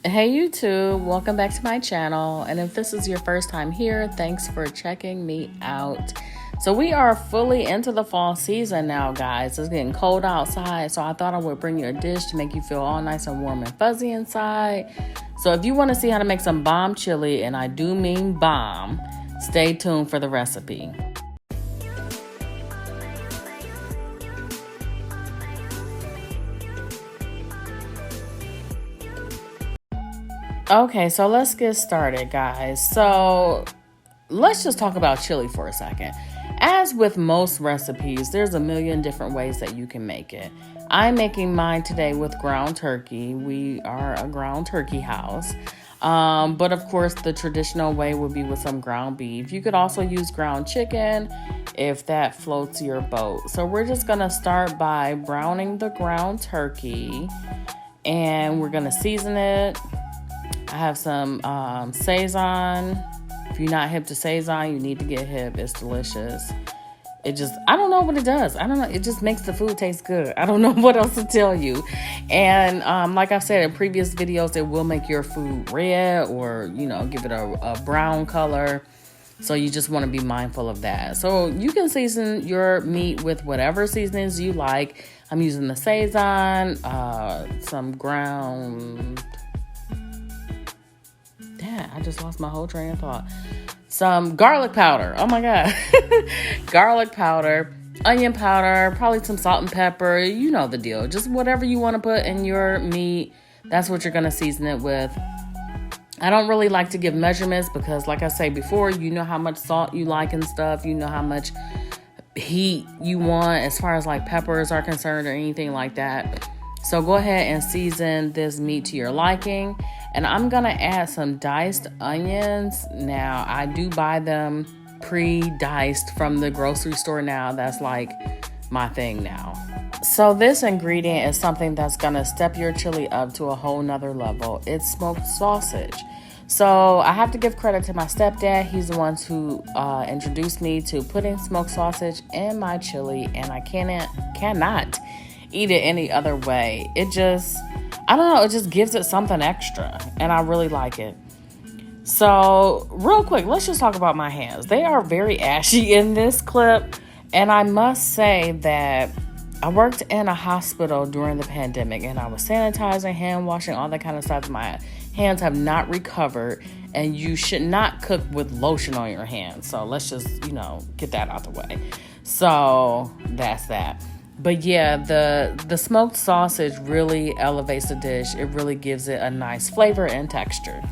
Hey YouTube, welcome back to my channel. And if this is your first time here, thanks for checking me out. So we are fully into the fall season now, guys. It's getting cold outside, so I thought I would bring you a dish to make you feel all nice and warm and fuzzy inside. So if you want to see how to make some bomb chili, and I do mean bomb, stay tuned for the recipe. Okay, so let's get started, guys. So let's just talk about chili for a second. As with most recipes, there's a million different ways that you can make it. I'm making mine today with ground turkey. We are a ground turkey house. But of course, the traditional way would be with some ground beef. You could also use ground chicken if that floats your boat. So we're just gonna start by browning the ground turkey, and we're gonna season it. I have some Sazon. If you're not hip to Sazon, you need to get hip. It's delicious. I don't know what it does. I don't know. It just makes the food taste good. I don't know what else to tell you. And like I've said in previous videos, it will make your food red or, give it a brown color. So you just want to be mindful of that. So you can season your meat with whatever seasonings you like. I'm using the Sazon, some ground... I just lost my whole train of thought. Some garlic powder. Oh my God. Garlic powder, onion powder, probably some salt and pepper. You know the deal. Just whatever you want to put in your meat, that's what you're going to season it with. I don't really like to give measurements because, like I say before, you know how much salt you like and stuff. You know how much heat you want as far as like peppers are concerned or anything like that. So go ahead and season this meat to your liking. And I'm going to add some diced onions. Now, I do buy them pre-diced from the grocery store now. That's like my thing now. So this ingredient is something that's going to step your chili up to a whole nother level. It's smoked sausage. So I have to give credit to my stepdad. He's the one who introduced me to putting smoked sausage in my chili. And I cannot eat it any other way. It just gives it something extra, and I really like it. So real quick, let's just talk about my hands. They are very ashy in this clip, and I must say that I worked in a hospital during the pandemic, and I was sanitizing, hand washing, all that kind of stuff. My hands have not recovered, and you should not cook with lotion on your hands. So let's just, get that out the way. So that's that. But yeah, the smoked sausage really elevates the dish. It really gives it a nice flavor and texture.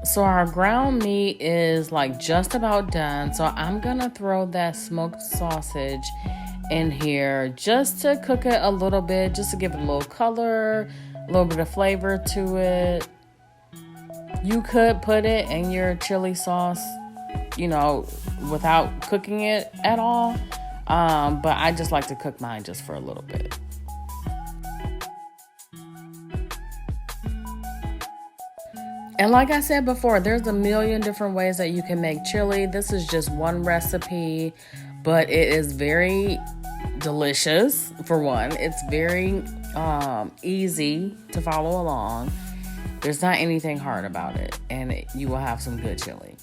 So our ground meat is like just about done. So I'm going to throw that smoked sausage in here just to cook it a little bit, just to give it a little color, a little bit of flavor to it. You could put it in your chili sauce, without cooking it at all. But I just like to cook mine just for a little bit. And like I said before, there's a million different ways that you can make chili. This is just one recipe, but it is very delicious, for one. It's very easy to follow along. There's not anything hard about it, and you will have some good chili.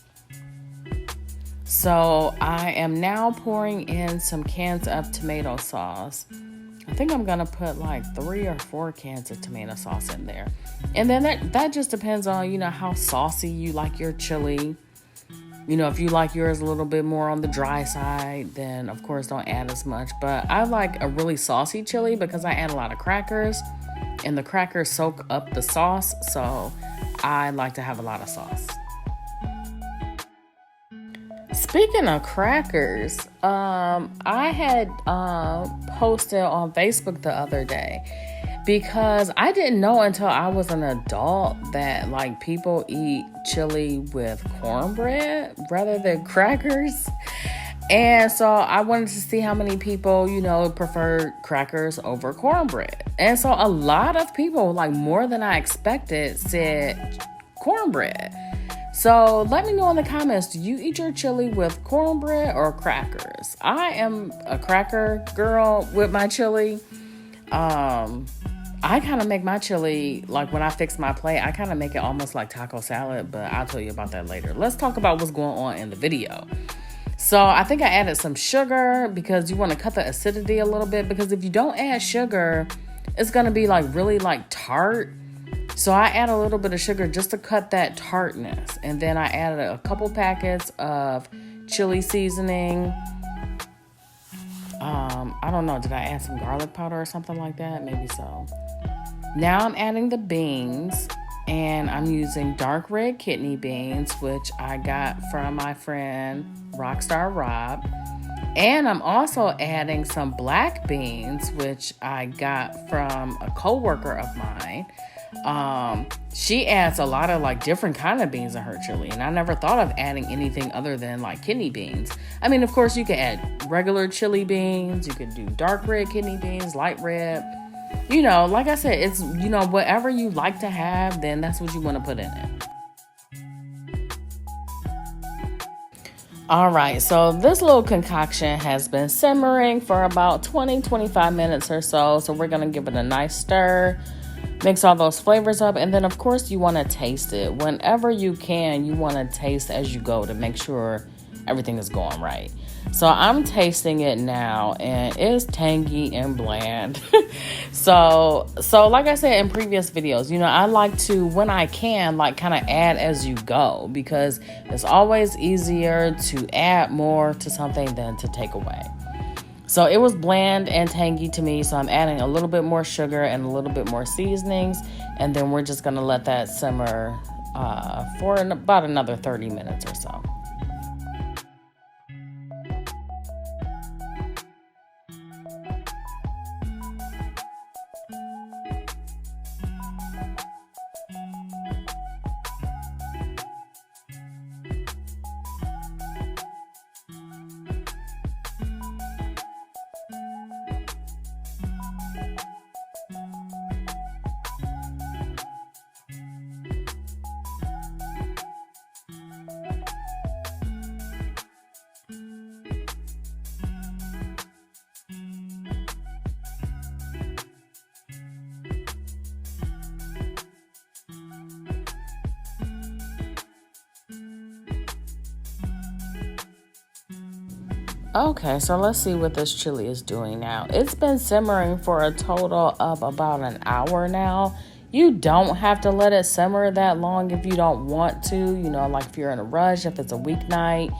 So I am now pouring in some cans of tomato sauce. I think I'm going to put like 3 or 4 cans of tomato sauce in there. And then that just depends on, how saucy you like your chili. If you like yours a little bit more on the dry side, then of course don't add as much. But I like a really saucy chili because I add a lot of crackers, and the crackers soak up the sauce. So I like to have a lot of sauce. Speaking of crackers, I had posted on Facebook the other day because I didn't know until I was an adult that people eat chili with cornbread rather than crackers. And so I wanted to see how many people, prefer crackers over cornbread. And so a lot of people, more than I expected, said cornbread. So let me know in the comments, do you eat your chili with cornbread or crackers? I am a cracker girl with my chili. I kind of make my chili, like when I fix my plate, I kind of make it almost like taco salad, but I'll tell you about that later. Let's talk about what's going on in the video. So I think I added some sugar because you want to cut the acidity a little bit, because if you don't add sugar, it's going to be like really like tart. So I add a little bit of sugar just to cut that tartness. And then I added a couple packets of chili seasoning. I don't know, did I add some garlic powder or something like that? Maybe so. Now I'm adding the beans, and I'm using dark red kidney beans, which I got from my friend Rockstar Rob. And I'm also adding some black beans, which I got from a coworker of mine. She adds a lot of like different kind of beans in her chili, and I never thought of adding anything other than like kidney beans. I mean, of course you could add regular chili beans, you could do dark red kidney beans, light red, you know, like I said, it's, you know, whatever you like to have, then that's what you want to put in it. All right, so this little concoction has been simmering for about 20-25 minutes or so. So we're gonna give it a nice stir. Mix all those flavors up, and then of course you want to taste it. Whenever you can, you want to taste as you go to make sure everything is going right. So I'm tasting it now, and it's tangy and bland. So like I said in previous videos, you know, I like to, when I can, like kind of add as you go, because it's always easier to add more to something than to take away. So it was bland and tangy to me, so I'm adding a little bit more sugar and a little bit more seasonings, and then we're just going to let that simmer for about another 30 minutes or so. Okay, so let's see what this chili is doing now. It's been simmering for a total of about an hour now. You don't have to let it simmer that long if you don't want to. You know, like if you're in a rush, if it's a weeknight,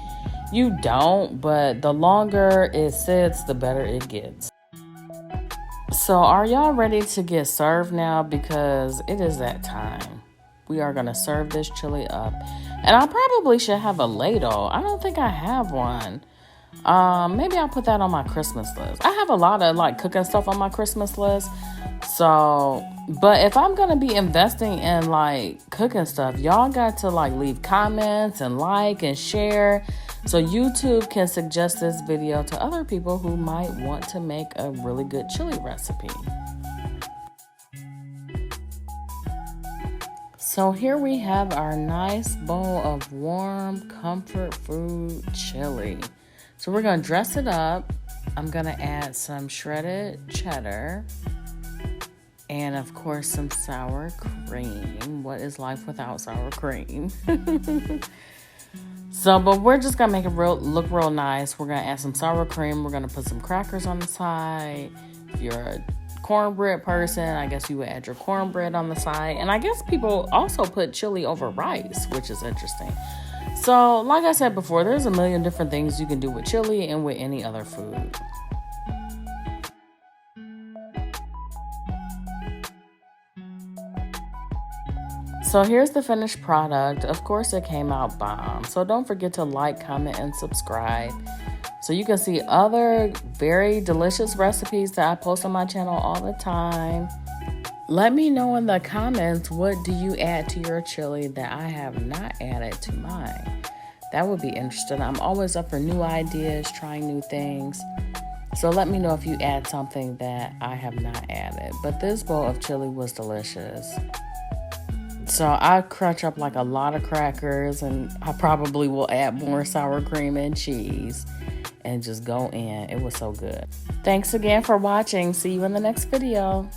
you don't. But the longer it sits, the better it gets. So are y'all ready to get served now? Because it is that time. We are going to serve this chili up. And I probably should have a ladle. I don't think I have one. Maybe I'll put that on my Christmas list. I have a lot of like cooking stuff on my Christmas list. So, but if I'm gonna be investing in like cooking stuff, y'all got to like leave comments and like and share, so YouTube can suggest this video to other people who might want to make a really good chili recipe. So here we have our nice bowl of warm comfort food chili. So we're going to dress it up. I'm going to add some shredded cheddar and, of course, some sour cream. What is life without sour cream? But we're just going to make it look real nice. We're going to add some sour cream. We're going to put some crackers on the side. If you're a cornbread person, I guess you would add your cornbread on the side. And I guess people also put chili over rice, which is interesting. So, like I said before, there's a million different things you can do with chili and with any other food. So here's the finished product. Of course, it came out bomb. So don't forget to like, comment, and subscribe, so you can see other very delicious recipes that I post on my channel all the time. Let me know in the comments, what do you add to your chili that I have not added to mine? That would be interesting. I'm always up for new ideas, trying new things. So let me know if you add something that I have not added. But this bowl of chili was delicious. So I crunch up like a lot of crackers, and I probably will add more sour cream and cheese and just go in. It was so good. Thanks again for watching. See you in the next video.